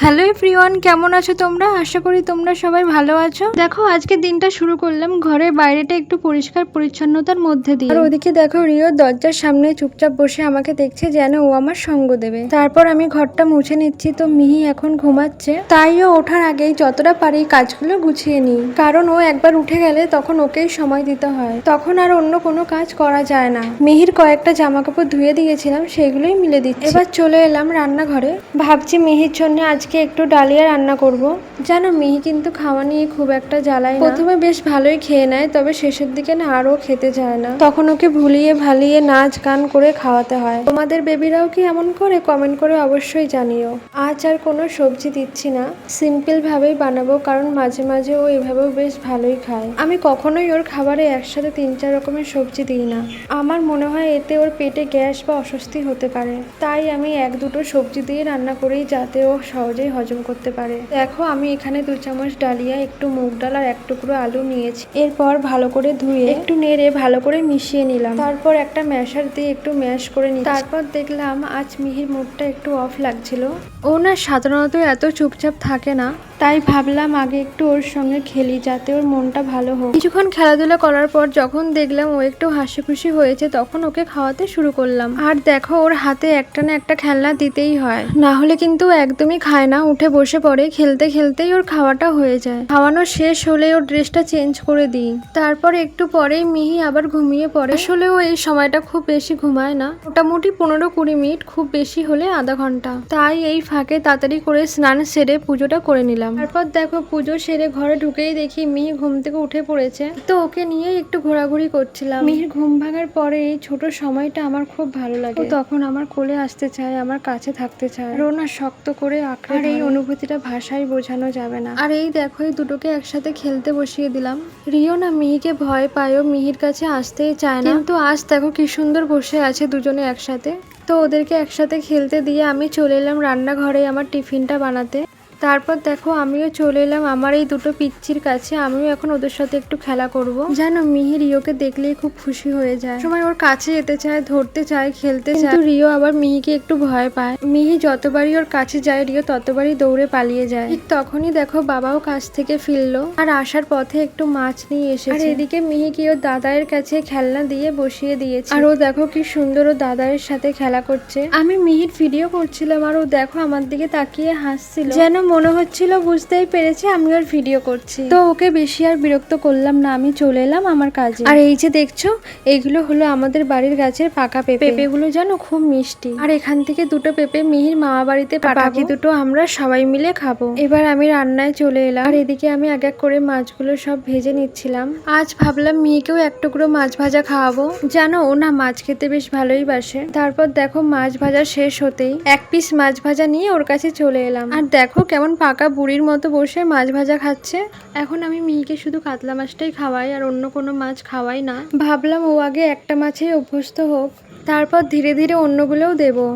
Hello everyone, কেমন আছো তোমরা? আশা করি তোমরা সবাই ভালো আছো। দেখো আজকে দিনটা শুরু করলাম ঘরের বাইরেটা একটু পরিষ্কার পরিচ্ছন্নতার মধ্যে দিয়ে। আর ওদিকে দেখো রিও দরজার সামনে চুপচাপ বসে আমাকে দেখছে যেন ও আমার সঙ্গ দেবে। তারপর আমি ঘরটা মুছে নিচ্ছি, তো মিহি এখন ঘুমাচ্ছে, তাই ও ওঠার আগেই যতটা পারি কাজগুলো গুছিয়ে নিই, কারণ ও একবার উঠে গেলে তখন ওকেই সময় দিতে হয়, তখন আর অন্য কোনো কাজ করা যায় না। মিহির কয়েকটা জামা কাপড় ধুয়ে দিয়েছিলাম, সেগুলোই মিলে দিচ্ছি। এবার চলে এলাম রান্নাঘরে, ভাবছি মিহির জন্য আজকে একটু ডালিয়া রান্না করব। জানো মিহি কিন্তু খাওয়া নিয়ে খুব একটা জ্বালায় না, প্রথমে বেশ ভালোই খেয়ে নেয়, তবে শেষের দিকে না আরও খেতে চায় না, তখন ওকে ভুলিয়ে ভালিয়ে নাচ গান করে খাওয়াতে হয়। তোমাদের বেবিরাও কি এমন করে? কমেন্ট করে অবশ্যই জানিও। আজ আর কোনো সবজি দিচ্ছি না, সিম্পল ভাবেই বানাবো, কারণ মাঝে মাঝে ও এভাবেও বেশ ভালোই খায়। আমি কখনোই ওর খাবারে একসাথে 3-4 রকমের সবজি দিই না, আমার মনে হয় এতে ওর পেটে গ্যাস বা অস্বস্তি হতে পারে, তাই আমি 1-2টো সবজি দিয়ে রান্না করেই, যাতে ও সহজেই হজম করতে পারে। দেখো আমি এখানে 2 চামচ ডালিয়া, একটু মুগ ডাল আর 1 টুকরো আলু নিয়েছি। এরপর ভালো করে ধুয়ে একটু নেড়ে ভালো করে মিশিয়ে নিলাম, তারপর একটা ম্যাশার দিয়ে একটু ম্যাশ করে নিই। তারপর দেখলাম আজ মিহির মুডটা একটু অফ লাগছিল, ও না সাধারণত এত চুপচাপ থাকে না, তাই ভাবলাম আগে একটু ওর সঙ্গে খেলি, যাতে ওর মনটা ভালো হোক। কিছুক্ষণ খেলাধুলা করার পর যখন দেখলাম ও একটু হাসি খুশি হয়েছে, তখন ওকে খাওয়াতে শুরু করলাম। আর দেখো ওর হাতে একটা না একটা খেলনা দিতেই হয়, না হলে কিন্তু একদমই খায় না, উঠে বসে পড়ে, খেলতে খেলতেই ওর খাওয়াটা হয়ে যায়। খাওয়ানো শেষ হলে ওর ড্রেসটা চেঞ্জ করে দিই, তারপর একটু পরেই মিহি আবার ঘুমিয়ে পড়ে। আসলে ও এই সময়টা খুব বেশি ঘুমায় না, মোটামুটি 15-20 মিনিট, খুব বেশি হলে আধা ঘন্টা, তাই এই ফাঁকে তাড়াতাড়ি করে স্নান সেরে পুজোটা করে নিলাম। তারপর দেখো পুজো সেরে ঘরে ঢুকেই দেখি মিহি ঘুম থেকে উঠে পড়েছে, তো ওকে নিয়ে একটু ঘোরাঘুরি করছিলাম। মিহির ঘুম ভাঙার পরে এই ছোট সময়টা আমার খুব ভালো লাগে, তখন আমার কোলে আসতে চায়, আমার কাছে থাকতে চায়, আর ও না শক্ত করে আঁকড়ে ধরে। এই অনুভূতিটা ভাষায় বোঝানো যাবে না। আর এই দেখো এই দুটোকে একসাথে খেলতে বসিয়ে দিলাম। রিও না মিহিকে ভয় পায়, ও মিহির কাছে আসতেই চায় না, কিন্তু আজ দেখো কি সুন্দর বসে আছে দুজনে একসাথে। তো ওদেরকে একসাথে খেলতে দিয়ে আমি চলে এলাম রান্নাঘরে আমার টিফিনটা বানাতে। তারপর দেখো আমিও চলে এলাম আমার এই দুটো পিচ্চির কাছে, আমিও এখন ওদের সাথে একটু খেলা করব। জানো মিহি রিওকে দেখলেই খুব খুশি হয়ে যায়, সময় ওর কাছে যেতে চায়, ধরতে চায়, খেলতে চায়, কিন্তু রিও আবার মিহিকে একটু ভয় পায়। মিহি যতবারই ওর কাছে যায়, রিও ততবারই দৌড়ে পালিয়ে যায়। ঠিক তখনই দেখো বাবাও কাছ থেকে ফিরলো, আর আসার পথে একটু মাছ নিয়ে এসেছে। আর এদিকে মিহিকে ওর দাদায়ের কাছে খেলনা দিয়ে বসিয়ে দিয়েছে, আর ও দেখো কি সুন্দর ও দাদায়ের সাথে খেলা করছে। আমি মিহির ভিডিও করছিলাম, আর ও দেখো আমার দিকে তাকিয়ে হাসছিল, যেন মনে হচ্ছিল বুঝতেই পেরেছে আমি ওর ভিডিও করছি। তো ওকে বেশি আর বিরক্ত করলাম না, আমি চলে এলাম আমার কাজে। আর এই যে দেখছো এইগুলো হলো আমাদের বাড়ির গাছের পাকা পেঁপে, পেঁপেগুলো জানো খুব মিষ্টি, আর এখান থেকে 2টো পেঁপে মিহির মামা বাড়িতে পাঠাবো, বাকি 2টো আমরা সবাই মিলে খাবো। এবার আমি রান্নায় চলে এলাম, আর এদিকে আমি এক এক করে মাছগুলো সব ভেজে নিচ্ছিলাম। আজ ভাবলাম মিহিকেও 1 টুকরো মাছ ভাজা খাওয়াবো, জানো ও না মাছ খেতে বেশ ভালোই বাসে। তারপর দেখো মাছ ভাজা শেষ হতেই 1 পিস মাছ ভাজা নিয়ে ওর কাছে চলে এলাম, আর দেখো কেমন পাকা বুড়ির মতো বসে মাছ ভাজা খাচ্ছে। এখন আমি মিহিকে শুধু কাতলা মাছটাই খাওয়াই, আর অন্য কোনো মাছ খাওয়াই না, ভাবলাম ও আগে একটা মাছেই অভ্যস্ত হোক, তারপর ধীরে ধীরে অন্যগুলোও দেবো।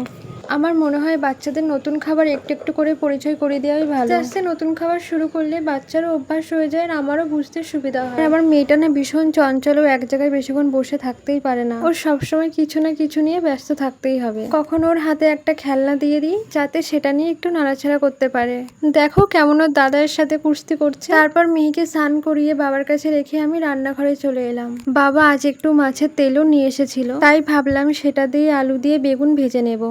আমার মনে হয় বাচ্চাদের নতুন খাবার একটু একটু করে পরিচয় করে দেওয়াই ভালো, আস্তে আস্তে নতুন খাবার শুরু করলে বাচ্চারও অভ্যাস হয়ে যায়, আর আমারও বুঝতে সুবিধা হয়। আমার মেয়েটা না ভীষণ চঞ্চল, ও এক জায়গায় বেশিক্ষণ বসে থাকতেই পারে না, ওর সবসময় কিছু না কিছু নিয়ে ব্যস্ত থাকতেই হবে। কখন ওর হাতে একটা খেলনা দিয়ে দিই, যাতে সেটা নিয়ে একটু নাড়াচাড়া করতে পারে। দেখো কেমন ওর দাদার সাথে কুস্তি করছে। তারপর মিহিকে স্নান করিয়ে বাবার কাছে রেখে আমি রান্নাঘরে চলে এলাম। বাবা আজ একটু মাছের তেলও নিয়ে এসেছিল, তাই ভাবলাম সেটা দিয়ে আলু দিয়ে বেগুন ভেজে নেব।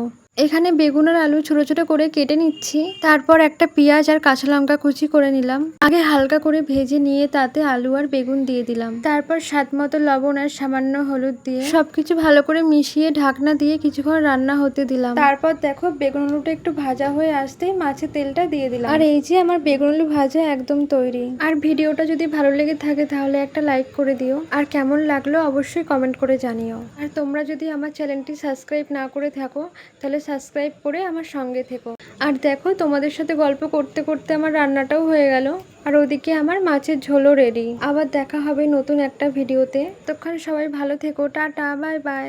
এখানে বেগুন আর আলু ছোট ছোট করে কেটে নিচ্ছি, তারপর একটা পেঁয়াজ আর কাঁচা লঙ্কা কুচি করে নিলাম। আগে হালকা করে ভেজে নিয়ে তাতে আলু আর বেগুন দিয়ে দিলাম, তারপর স্বাদ মতো লবণ আর সামান্য হলুদ দিয়ে সবকিছু ভালো করে মিশিয়ে ঢাকনা দিয়ে কিছুক্ষণ রান্না হতে দিলাম। তারপর দেখো বেগুন আলুটা একটু ভাজা হয়ে আসতেই মাছের তেলটা দিয়ে দিলাম, আর এই যে আমার বেগুন আলু ভাজা একদম তৈরি। আর ভিডিওটা যদি ভালো লেগে থাকে তাহলে একটা লাইক করে দিও, আর কেমন লাগলো অবশ্যই কমেন্ট করে জানিও। আর তোমরা যদি আমার চ্যানেলটি সাবস্ক্রাইব না করে থাকো তাহলে সাবস্ক্রাইব করে আমার সঙ্গে থেকো। আর দেখো তোমাদের সাথে গল্প করতে করতে আমার রান্নাটাও হয়ে গেল, আর ওদিকে আমার মাছের ঝোলও রেডি। আবার দেখা হবে নতুন একটা ভিডিওতে, ততক্ষণ সবাই ভালো থেকো, টাটা, বাই বাই।